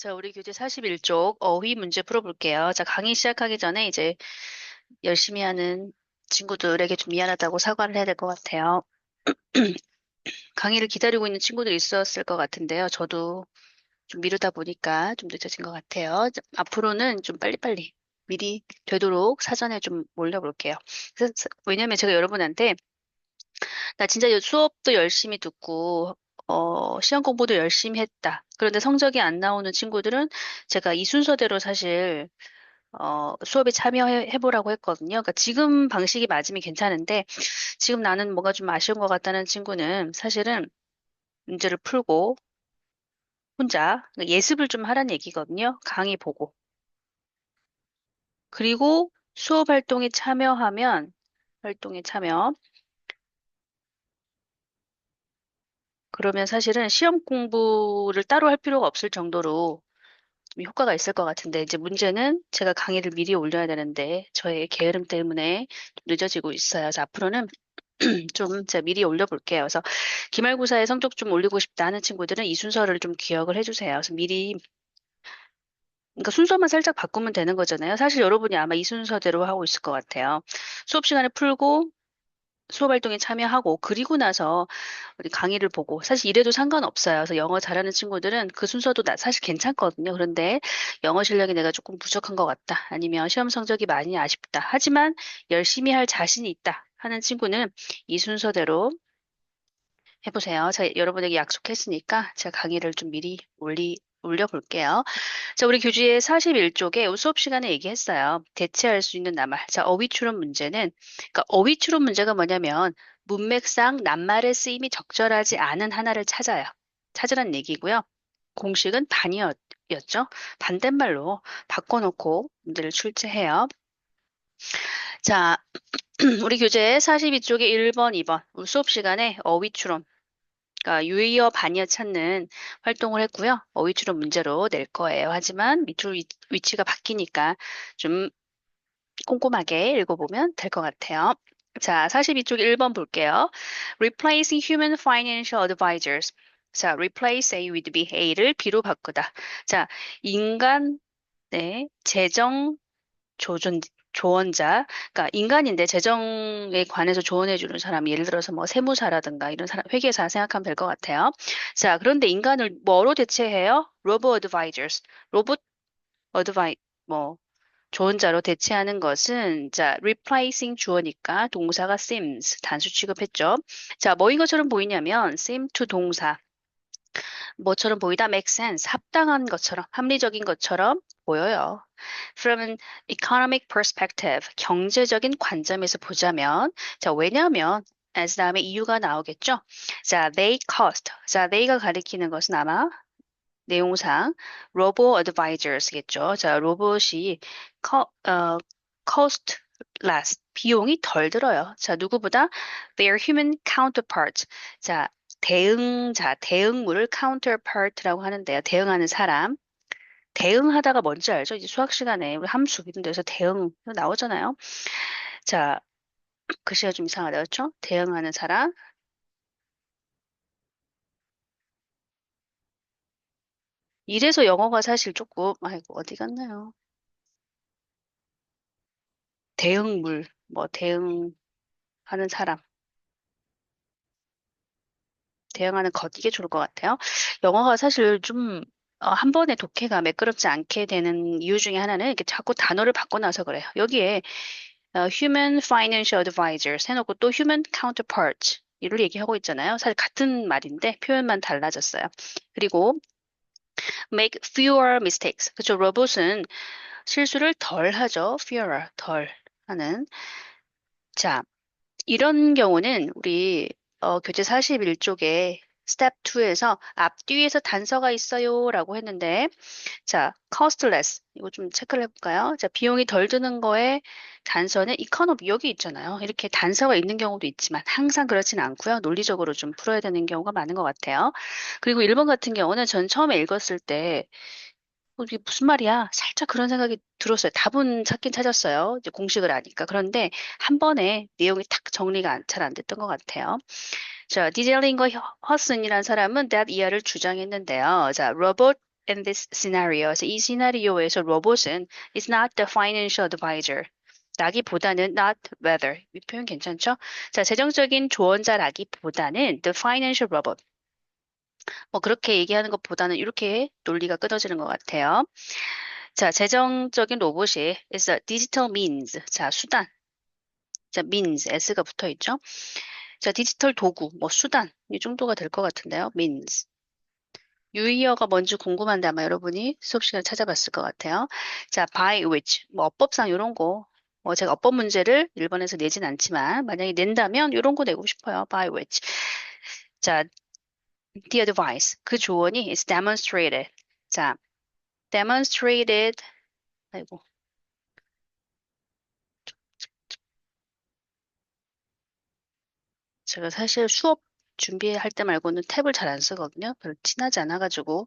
자, 우리 교재 41쪽 어휘 문제 풀어볼게요. 자, 강의 시작하기 전에 이제 열심히 하는 친구들에게 좀 미안하다고 사과를 해야 될 것 같아요. 강의를 기다리고 있는 친구들이 있었을 것 같은데요. 저도 좀 미루다 보니까 좀 늦어진 것 같아요. 자, 앞으로는 좀 빨리빨리 미리 되도록 사전에 좀 올려볼게요. 왜냐면 제가 여러분한테 나 진짜 수업도 열심히 듣고 시험 공부도 열심히 했다. 그런데 성적이 안 나오는 친구들은 제가 이 순서대로 사실 수업에 참여해보라고 했거든요. 그러니까 지금 방식이 맞으면 괜찮은데, 지금 나는 뭔가 좀 아쉬운 것 같다는 친구는 사실은 문제를 풀고 혼자 그러니까 예습을 좀 하라는 얘기거든요. 강의 보고. 그리고 수업 활동에 참여, 그러면 사실은 시험 공부를 따로 할 필요가 없을 정도로 좀 효과가 있을 것 같은데, 이제 문제는 제가 강의를 미리 올려야 되는데, 저의 게으름 때문에 좀 늦어지고 있어요. 그래서 앞으로는 좀 제가 미리 올려볼게요. 그래서 기말고사에 성적 좀 올리고 싶다 하는 친구들은 이 순서를 좀 기억을 해주세요. 그래서 미리, 그러니까 순서만 살짝 바꾸면 되는 거잖아요. 사실 여러분이 아마 이 순서대로 하고 있을 것 같아요. 수업 시간에 풀고, 수업 활동에 참여하고, 그리고 나서 우리 강의를 보고, 사실 이래도 상관없어요. 그래서 영어 잘하는 친구들은 그 순서도 사실 괜찮거든요. 그런데 영어 실력이 내가 조금 부족한 것 같다. 아니면 시험 성적이 많이 아쉽다. 하지만 열심히 할 자신이 있다. 하는 친구는 이 순서대로 해보세요. 자, 여러분에게 약속했으니까 제가 강의를 좀 미리 올려볼게요. 자, 우리 교주의 41쪽에 수업 시간에 얘기했어요. 대체할 수 있는 낱말. 자, 어휘 추론 문제는, 그러니까 어휘 추론 문제가 뭐냐면, 문맥상 낱말의 쓰임이 적절하지 않은 하나를 찾으란 얘기고요. 공식은 반이었죠. 반대말로 바꿔놓고 문제를 출제해요. 자, 우리 교재 42쪽에 1번, 2번. 우리 수업 시간에 어휘 추론. 그러니까 유의어 반이어 찾는 활동을 했고요. 어휘 추론 문제로 낼 거예요. 하지만 밑줄 위치가 바뀌니까 좀 꼼꼼하게 읽어보면 될 것 같아요. 자, 42쪽에 1번 볼게요. Replacing human financial advisors. 자, replace A with B, A를 B로 바꾸다. 자, 인간, 네, 재정 조언자, 그러니까 인간인데 재정에 관해서 조언해주는 사람, 예를 들어서 뭐 세무사라든가 이런 사람, 회계사 생각하면 될 것 같아요. 자, 그런데 인간을 뭐로 대체해요? 로봇 어드바이저스, 로봇 어드바이, 뭐, 조언자로 대체하는 것은, 자, replacing 주어니까 동사가 seems, 단수 취급했죠. 자, 뭐인 것처럼 보이냐면, seem to 동사, 뭐처럼 보이다 make sense, 합당한 것처럼, 합리적인 것처럼 보여요. From an economic perspective, 경제적인 관점에서 보자면, 자, 왜냐하면, as 다음에 이유가 나오겠죠? 자, they cost. 자, they가 가리키는 것은 아마 내용상 robo advisors겠죠. 자, 로봇이 cost less. 비용이 덜 들어요. 자, 누구보다 their human counterparts. 자, 대응물을 counterpart라고 하는데요. 대응하는 사람. 대응하다가 뭔지 알죠? 이제 수학 시간에 우리 함수 이런 데서 대응 나오잖아요. 자, 글씨가 좀 이상하다, 그렇죠? 대응하는 사람. 이래서 영어가 사실 조금, 아이고, 어디 갔나요? 대응물, 뭐, 대응하는 사람, 대응하는 것, 이게 좋을 것 같아요. 영어가 사실 좀, 한 번에 독해가 매끄럽지 않게 되는 이유 중에 하나는 이렇게 자꾸 단어를 바꿔놔서 그래요. 여기에 human financial advisors 해놓고 또 human counterparts 이를 얘기하고 있잖아요. 사실 같은 말인데 표현만 달라졌어요. 그리고 make fewer mistakes. 그렇죠. 로봇은 실수를 덜 하죠. fewer, 덜 하는. 자, 이런 경우는 우리 교재 41쪽에 스텝 2에서 앞뒤에서 단서가 있어요 라고 했는데 자, costless. 이거 좀 체크를 해볼까요? 자, 비용이 덜 드는 거에 단서는 economy 여기 있잖아요. 이렇게 단서가 있는 경우도 있지만 항상 그렇진 않고요. 논리적으로 좀 풀어야 되는 경우가 많은 것 같아요. 그리고 1번 같은 경우는 전 처음에 읽었을 때 이게 무슨 말이야? 살짝 그런 생각이 들었어요. 답은 찾긴 찾았어요. 이제 공식을 아니까. 그런데 한 번에 내용이 탁 정리가 잘 안 됐던 것 같아요. 자, 디젤링거 허슨이라는 사람은 that 이하를 주장했는데요. 자, 로봇 in this scenario. 그래서 이 시나리오에서 로봇은 is not the financial advisor. 라기보다는 not whether. 이 표현 괜찮죠? 자, 재정적인 조언자라기보다는 the financial robot. 뭐 그렇게 얘기하는 것보다는 이렇게 논리가 끊어지는 것 같아요. 자, 재정적인 로봇이 is a digital means. 자, 수단. 자, means, s가 붙어 있죠. 자, 디지털 도구, 뭐 수단 이 정도가 될 것 같은데요. means. 유의어가 뭔지 궁금한데 아마 여러분이 수업 시간에 찾아봤을 것 같아요. 자, by which, 뭐 어법상 이런 거. 제가 어법 문제를 1번에서 내진 않지만 만약에 낸다면 이런 거 내고 싶어요. by which. 자, the advice. 그 조언이 is demonstrated. 자, demonstrated. 아이고. 제가 사실 수업 준비할 때 말고는 탭을 잘 안 쓰거든요. 별로 친하지 않아가지고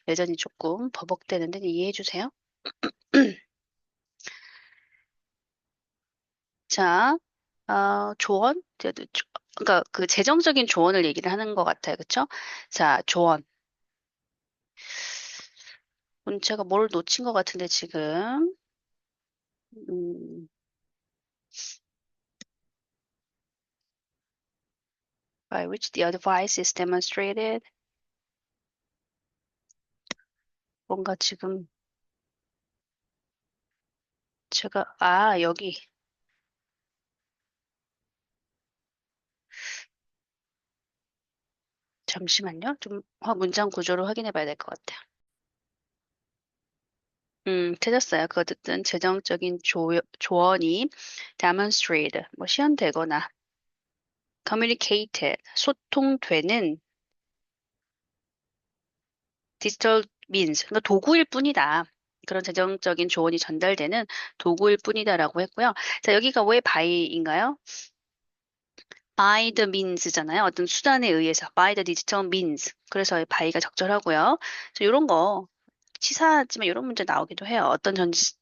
여전히 조금 버벅대는데 이해해 주세요. 자, 조언? 그러니까 그 재정적인 조언을 얘기를 하는 것 같아요. 그쵸? 자, 조언. 제가 뭘 놓친 것 같은데 지금. 음, by which the advice is demonstrated. 뭔가 지금 제가, 여기. 잠시만요. 좀 문장 구조를 확인해 봐야 될 것 같아요. 찾았어요. 그 어쨌든 재정적인 조언이 demonstrated, 뭐 시연되거나 communicated, 소통되는 디지털 means, 그러니까 도구일 뿐이다. 그런 재정적인 조언이 전달되는 도구일 뿐이다라고 했고요. 자, 여기가 왜 by인가요? by the means잖아요. 어떤 수단에 의해서 by the digital means. 그래서 by가 적절하고요. 이런 거 치사하지만 이런 문제 나오기도 해요. 어떤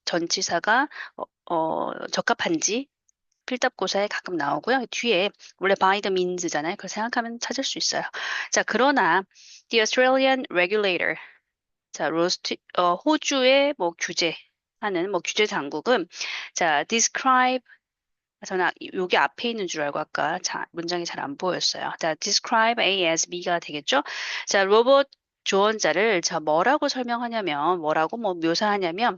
전치사가 적합한지 필답고사에 가끔 나오고요. 뒤에 원래 by the means잖아요. 그걸 생각하면 찾을 수 있어요. 자, 그러나 the Australian regulator, 자, 호주의 뭐 규제하는 뭐 규제 당국은 자, describe. 저는 여기 앞에 있는 줄 알고 아까 문장이 잘 안 보였어요. 자, describe A as B가 되겠죠? 자, 로봇 조언자를 자, 뭐라고 설명하냐면 뭐라고 뭐 묘사하냐면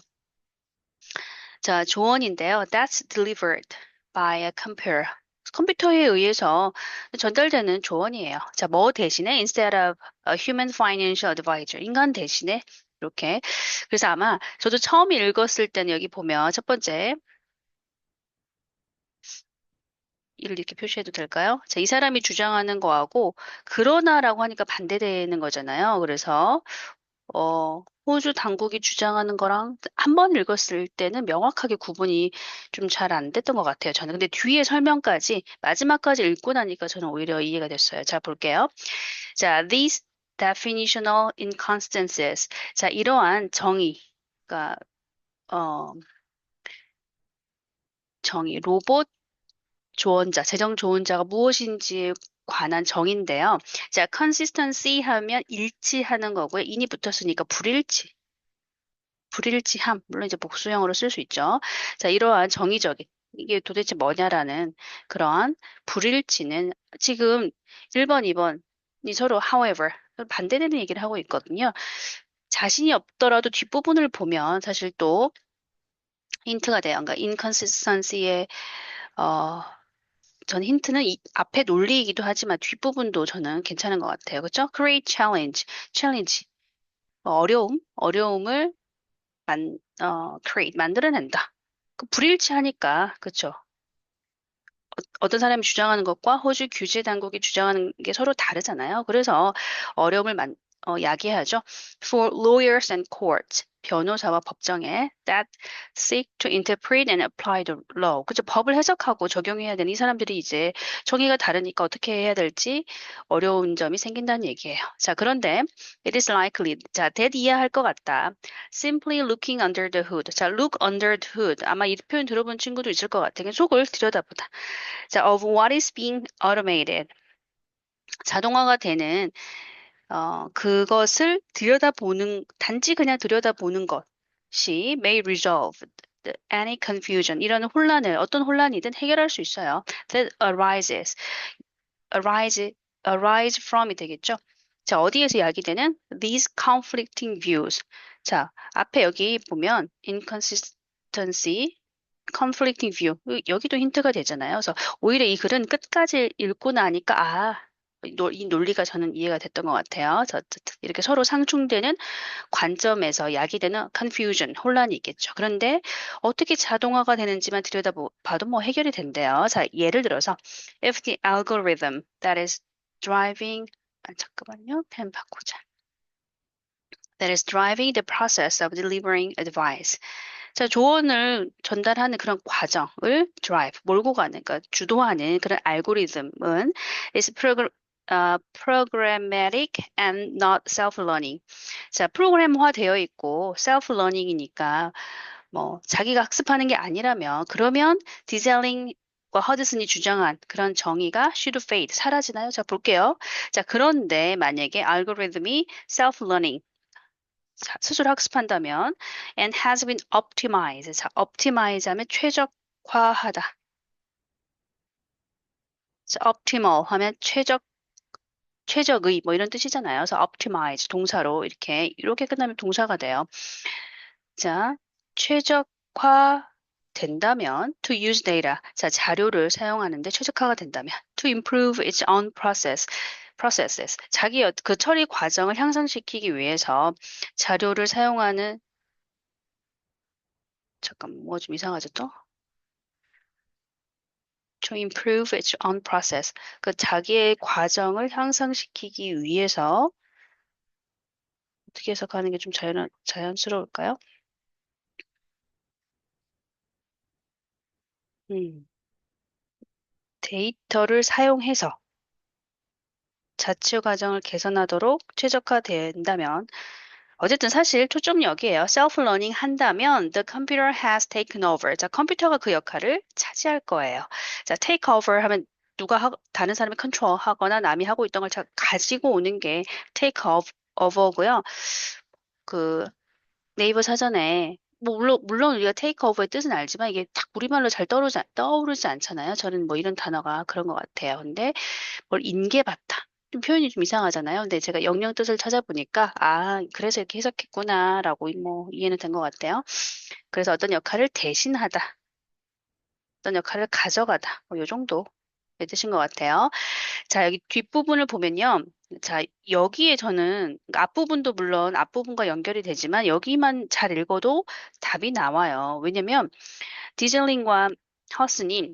자, 조언인데요. That's delivered by a computer. 컴퓨터에 의해서 전달되는 조언이에요. 자, 뭐 대신에 instead of a human financial advisor. 인간 대신에 이렇게. 그래서 아마 저도 처음 읽었을 때는 여기 보면 첫 번째 이를 이렇게 표시해도 될까요? 자, 이 사람이 주장하는 거하고 그러나라고 하니까 반대되는 거잖아요. 그래서 호주 당국이 주장하는 거랑 한 번 읽었을 때는 명확하게 구분이 좀 잘 안 됐던 것 같아요. 저는 근데 뒤에 설명까지 마지막까지 읽고 나니까 저는 오히려 이해가 됐어요. 자, 볼게요. 자, these definitional inconsistencies. 자, 이러한 정의가 로봇 조언자, 재정 조언자가 무엇인지에 관한 정의인데요. 자, consistency 하면 일치하는 거고요. 인이 붙었으니까 불일치함. 물론 이제 복수형으로 쓸 수 있죠. 자, 이러한 정의적인 이게 도대체 뭐냐라는 그러한 불일치는 지금 1번, 2번이 서로 however 반대되는 얘기를 하고 있거든요. 자신이 없더라도 뒷부분을 보면 사실 또 힌트가 돼요. 그러니까 inconsistency의 전 힌트는 이 앞에 논리이기도 하지만 뒷부분도 저는 괜찮은 것 같아요. 그렇죠? Create challenge. 어려움을 create, 만들어낸다. 불일치하니까, 그렇죠? 어떤 사람이 주장하는 것과 호주 규제 당국이 주장하는 게 서로 다르잖아요. 그래서 어려움을 야기하죠. For lawyers and courts, 변호사와 법정에 that seek to interpret and apply the law. 그죠? 법을 해석하고 적용해야 되는 이 사람들이 이제 정의가 다르니까 어떻게 해야 될지 어려운 점이 생긴다는 얘기예요. 자, 그런데 it is likely. 자, that 이해할 것 같다. Simply looking under the hood. 자, look under the hood. 아마 이 표현 들어본 친구도 있을 것 같아요. 속을 들여다보다. 자, of what is being automated. 자동화가 되는 그것을 단지 그냥 들여다보는 것이 may resolve any confusion. 이런 혼란을, 어떤 혼란이든 해결할 수 있어요. That arise, arise from이 되겠죠. 자, 어디에서 야기되는 these conflicting views. 자, 앞에 여기 보면 inconsistency, conflicting view. 여기도 힌트가 되잖아요. 그래서 오히려 이 글은 끝까지 읽고 나니까 이 논리가 저는 이해가 됐던 것 같아요. 이렇게 서로 상충되는 관점에서 야기되는 confusion, 혼란이 있겠죠. 그런데 어떻게 자동화가 되는지만 들여다봐도 뭐 해결이 된대요. 자, 예를 들어서 if the algorithm that is driving 잠깐만요. 펜 바꾸자. That is driving the process of delivering advice. 자, 조언을 전달하는 그런 과정을 drive, 몰고 가는, 그러니까 주도하는 그런 알고리즘은 is programmatic and not self-learning. 자, 프로그램화 되어 있고 self-learning이니까 뭐 자기가 학습하는 게 아니라면 그러면 디젤링과 허드슨이 주장한 그런 정의가 should fade, 사라지나요? 자, 볼게요. 자, 그런데 만약에 알고리즘이 self-learning 스스로 학습한다면 and has been optimized. 자, optimize 하면 최적화하다. 자, optimal 하면 최적의 뭐 이런 뜻이잖아요. 그래서 optimize 동사로 이렇게 끝나면 동사가 돼요. 자, 최적화 된다면 to use data. 자, 자료를 사용하는데 최적화가 된다면 to improve its own processes. 그 처리 과정을 향상시키기 위해서 자료를 사용하는 잠깐 뭐 좀 이상하죠 또? To improve its own process. 그 자기의 과정을 향상시키기 위해서 어떻게 해석하는 게 좀 자연스러울까요? 음, 데이터를 사용해서 자치 과정을 개선하도록 최적화된다면 어쨌든 사실 초점 여기에요. self-learning 한다면 the computer has taken over. 자, 컴퓨터가 그 역할을 차지할 거예요. 자, take over 하면 다른 사람이 컨트롤 하거나 남이 하고 있던 걸 가지고 오는 게 take over고요. 그 네이버 사전에 뭐 물론 우리가 take over의 뜻은 알지만 이게 딱 우리말로 잘 떠오르지 않잖아요. 저는 뭐 이런 단어가 그런 것 같아요. 근데 뭘 인계받다. 좀 표현이 좀 이상하잖아요. 근데 제가 영영 뜻을 찾아보니까 그래서 이렇게 해석했구나라고 뭐 이해는 된 것 같아요. 그래서 어떤 역할을 대신하다. 어떤 역할을 가져가다. 뭐요 정도. 뜻인 것 같아요. 자, 여기 뒷부분을 보면요. 자, 여기에 저는 앞부분도 물론 앞부분과 연결이 되지만 여기만 잘 읽어도 답이 나와요. 왜냐면 디즐링과 허슨이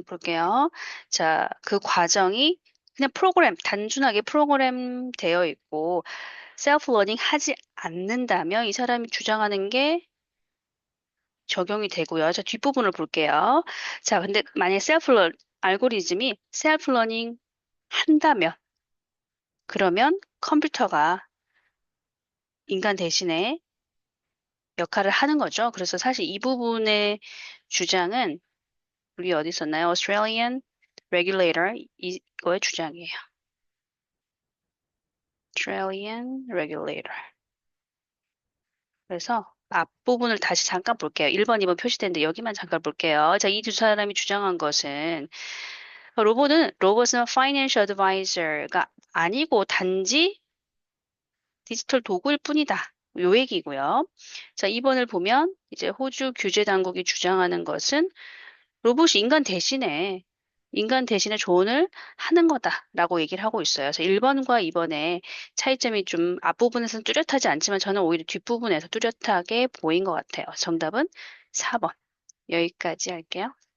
볼게요. 자, 그 과정이 그냥 단순하게 프로그램 되어 있고 셀프 러닝 하지 않는다면 이 사람이 주장하는 게 적용이 되고요. 자, 뒷부분을 볼게요. 자, 근데 만약에 알고리즘이 셀프 러닝 한다면 그러면 컴퓨터가 인간 대신에 역할을 하는 거죠. 그래서 사실 이 부분의 주장은 우리 어디 있었나요? Australian regulator 이거의 주장이에요. Australian regulator. 그래서 앞부분을 다시 잠깐 볼게요. 1번, 2번 표시되는데 여기만 잠깐 볼게요. 자, 이 두 사람이 주장한 것은 로봇은 financial advisor가 아니고 단지 디지털 도구일 뿐이다. 요 얘기고요. 자, 2번을 보면 이제 호주 규제 당국이 주장하는 것은 로봇이 인간 대신에 조언을 하는 거다라고 얘기를 하고 있어요. 그래서 1번과 2번의 차이점이 좀 앞부분에서는 뚜렷하지 않지만 저는 오히려 뒷부분에서 뚜렷하게 보인 것 같아요. 정답은 4번. 여기까지 할게요.